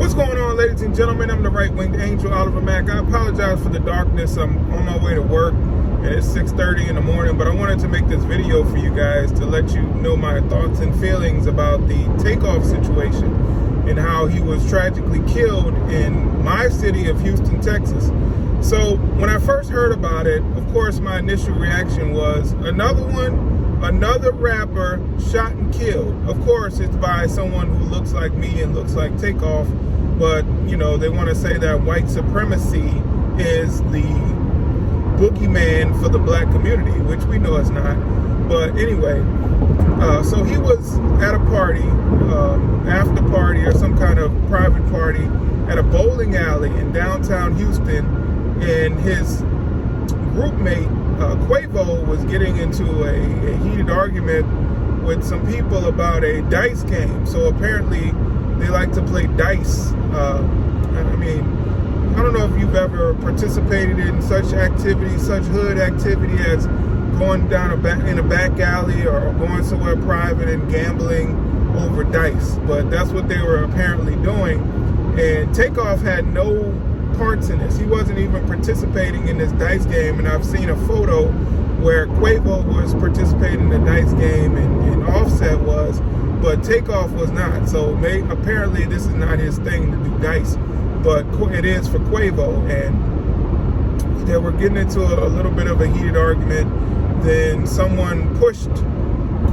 What's going on, ladies and gentlemen? I'm the right-winged angel, Oliver Mack. I apologize for the darkness. I'm on my way to work, and it's 6:30 in the morning, but I wanted to make this video for you guys to let you know my thoughts and feelings about the Takeoff situation and how he was tragically killed in my city of Houston, Texas. So when I first heard about it, of course, my initial reaction was another rapper shot and killed. Of course, it's by someone who looks like me and looks like Takeoff, but you know, they want to say that white supremacy is the boogeyman for the black community, which we know it's not. But anyway, so he was at a party, after party or some kind of private party at a bowling alley in downtown Houston, and his groupmate Quavo was getting into a heated argument with some people about a dice game. So apparently they like to play dice. I mean, I don't know if you've ever participated in such activity, such hood activity as going down in a back alley or going somewhere private and gambling over dice. But that's what they were apparently doing. And Takeoff had no parts in this. He wasn't even participating in this dice game, and I've seen a photo where Quavo was participating in the dice game and Offset was, but Takeoff was not. So apparently this is not his thing to do dice, but it is for Quavo, and they were getting into a little bit of a heated argument. Then someone pushed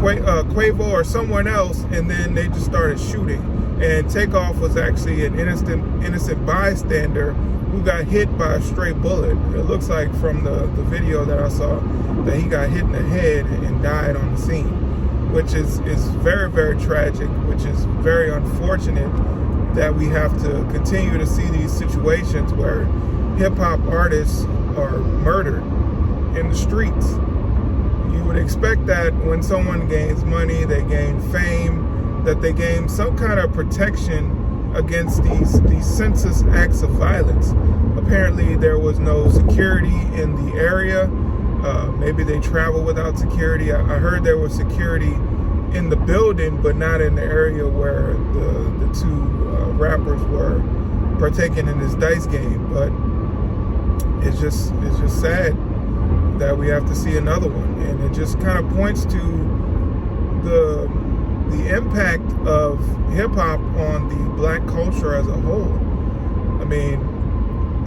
Quavo or someone else, and then they just started shooting. And Takeoff was actually an innocent bystander who got hit by a stray bullet. It looks like from the video that I saw that he got hit in the head and died on the scene, which is very, very tragic, which is very unfortunate that we have to continue to see these situations where hip-hop artists are murdered in the streets. You would expect that when someone gains money, they gain fame, that they gain some kind of protection against these senseless acts of violence. Apparently there was no security in the area. Maybe they travel without security. I heard there was security in the building, but not in the area where the two rappers were partaking in this dice game. But it's just sad that we have to see another one, and it just kind of points to the impact of hip-hop on the black culture as a whole. I mean,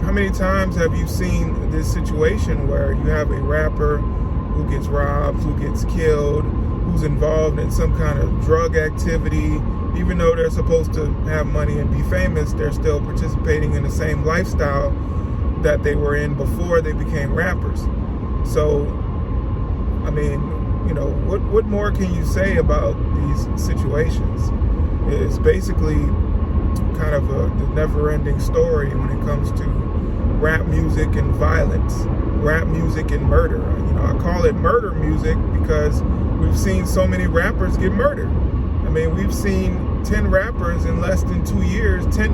how many times have you seen this situation where you have a rapper who gets robbed, who gets killed, who's involved in some kind of drug activity? Even though they're supposed to have money and be famous, they're still participating in the same lifestyle that they were in before they became rappers. So, I mean, you know, what more can you say about these situations? It's basically kind of the never-ending story when it comes to rap music and violence, rap music and murder. You know, I call it murder music because we've seen so many rappers get murdered. I mean, we've seen 10 rappers in less than 2 years, 10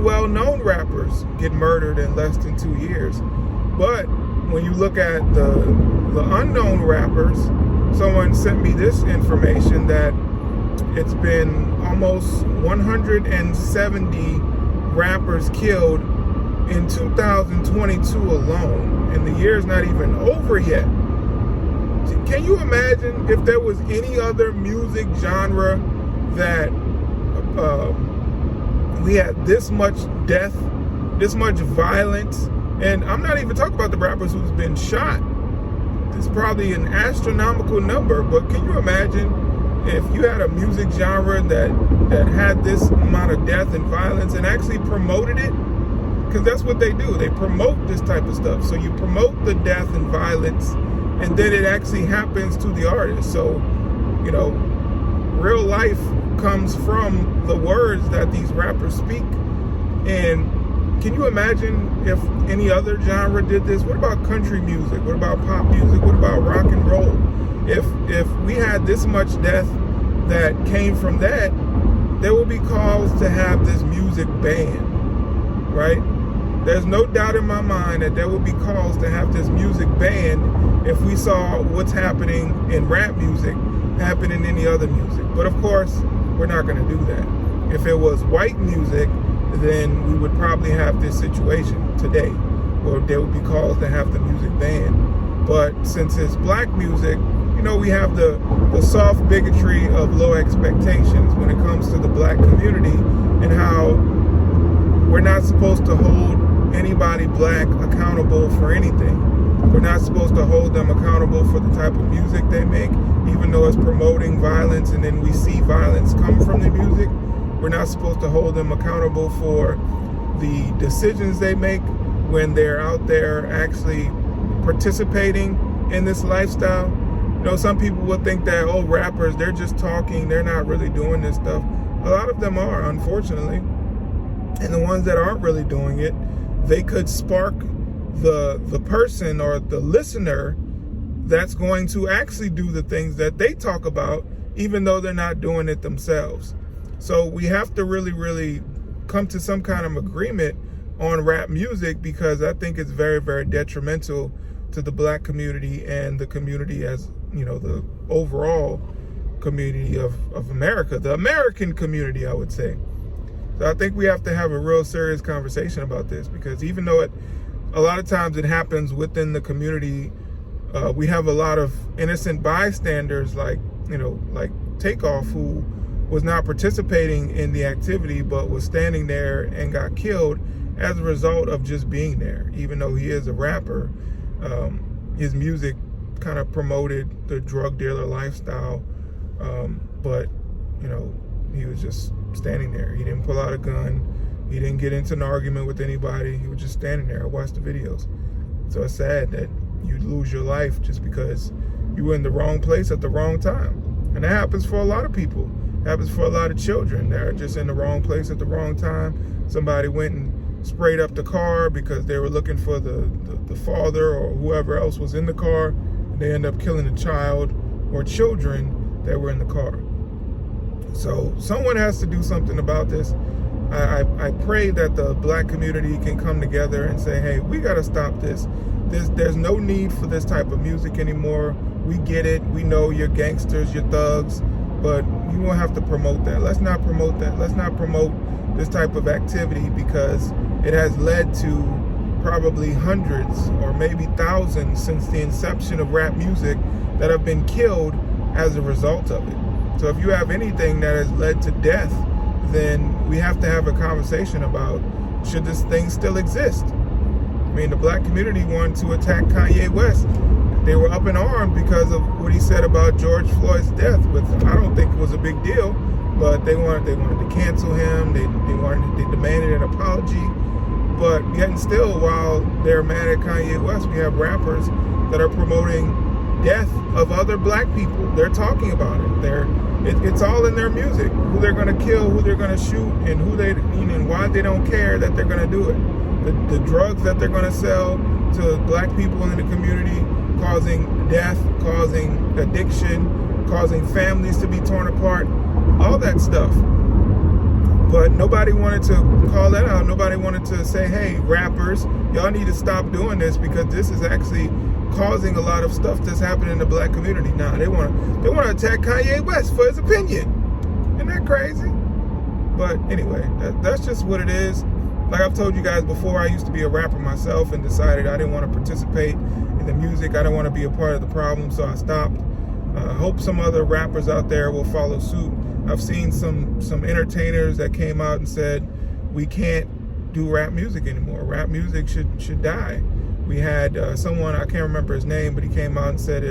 well-known rappers get murdered in less than 2 years. But when you look at the unknown rappers, someone sent me this information that it's been almost 170 rappers killed in 2022 alone, and the year's not even over yet. Can you imagine if there was any other music genre that we had this much death, this much violence? And I'm not even talking about the rappers who's been shot. It's probably an astronomical number, but can you imagine if you had a music genre that had this amount of death and violence and actually promoted it? Because that's what they do. They promote this type of stuff. So you promote the death and violence, and then it actually happens to the artist. So, you know, real life comes from the words that these rappers speak. And can you imagine if any other genre did this? What about country music? What about pop music? What about rock and roll? If we had this much death that came from that, there would be calls to have this music banned, right? There's no doubt in my mind that there would be calls to have this music banned if we saw what's happening in rap music happen in any other music. But of course, we're not going to do that. If it was white music, then we would probably have this situation today, where there would be calls to have the music banned. But since it's black music, you know, we have the soft bigotry of low expectations when it comes to the black community, and how we're not supposed to hold anybody black accountable for anything. We're not supposed to hold them accountable for the type of music they make, even though it's promoting violence, and then we see violence come from the music. We're not supposed to hold them accountable for the decisions they make when they're out there actually participating in this lifestyle. You know, some people will think that, oh, rappers, they're just talking, they're not really doing this stuff. A lot of them are, unfortunately. And the ones that aren't really doing it, they could spark the person or the listener that's going to actually do the things that they talk about, even though they're not doing it themselves. So we have to really, really come to some kind of agreement on rap music, because I think it's very, very detrimental to the black community and the community as, you know, the overall community of America, the American community, I would say. So I think we have to have a real serious conversation about this, because even though a lot of times it happens within the community, we have a lot of innocent bystanders, like Takeoff, who was not participating in the activity, but was standing there and got killed as a result of just being there. Even though he is a rapper, his music kind of promoted the drug dealer lifestyle, but, you know, he was just standing there. He didn't pull out a gun. He didn't get into an argument with anybody. He was just standing there. I watched the videos. So it's sad that you lose your life just because you were in the wrong place at the wrong time. And that happens for a lot of people. It happens for a lot of children that are just in the wrong place at the wrong time. Somebody went and sprayed up the car because they were looking for the father or whoever else was in the car. And they end up killing a child or children that were in the car. So someone has to do something about this. I pray that the black community can come together and say, hey, we got to stop this. There's no need for this type of music anymore. We get it. We know you're gangsters, you're thugs, but you won't have to promote that. Let's not promote that. Let's not promote this type of activity, because it has led to probably hundreds or maybe thousands since the inception of rap music that have been killed as a result of it. So if you have anything that has led to death, then we have to have a conversation about, should this thing still exist? I mean, the black community wanted to attack Kanye West. They were up in arms because of what he said about George Floyd's death, which I don't think it was a big deal, but they wanted to cancel him. They demanded an apology. But yet and still, while they're mad at Kanye West, we have rappers that are promoting death of other black people. They're talking about it. It's all in their music. Who they're going to kill, who they're going to shoot, and and why they don't care that they're going to do it. The drugs that they're going to sell to black people in the community, causing death, causing addiction, causing families to be torn apart, all that stuff. But nobody wanted to call that out. Nobody wanted to say, hey, rappers, y'all need to stop doing this, because this is actually causing a lot of stuff that's happening in the black community. Nah, they want to attack Kanye West for his opinion. Isn't that crazy? But anyway, that's just what it is. Like I've told you guys before, I used to be a rapper myself and decided I didn't want to participate in the music. I didn't want to be a part of the problem, so I stopped. I hope some other rappers out there will follow suit. I've seen some entertainers that came out and said, we can't do rap music anymore. Rap music should die. We had someone, I can't remember his name, but he came out and said,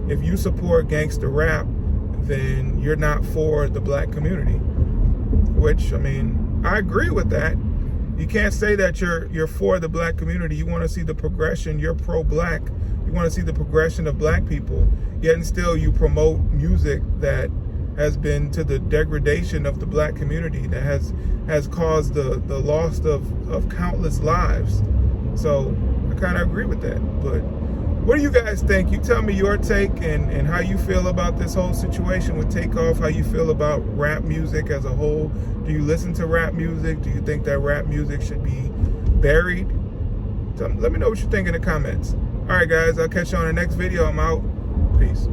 if you support gangster rap, then you're not for the black community. Which, I mean, I agree with that. You can't say that you're for the black community. You want to see the progression. You're pro-black. You want to see the progression of black people. Yet and still you promote music that has been to the degradation of the black community, that has caused the loss of countless lives. So I kind of agree with that. But what do you guys think? You tell me your take and how you feel about this whole situation with Takeoff, how you feel about rap music as a whole. Do you listen to rap music? Do you think that rap music should be buried? Let me know what you think in the comments. All right, guys, I'll catch you on the next video. I'm out. Peace.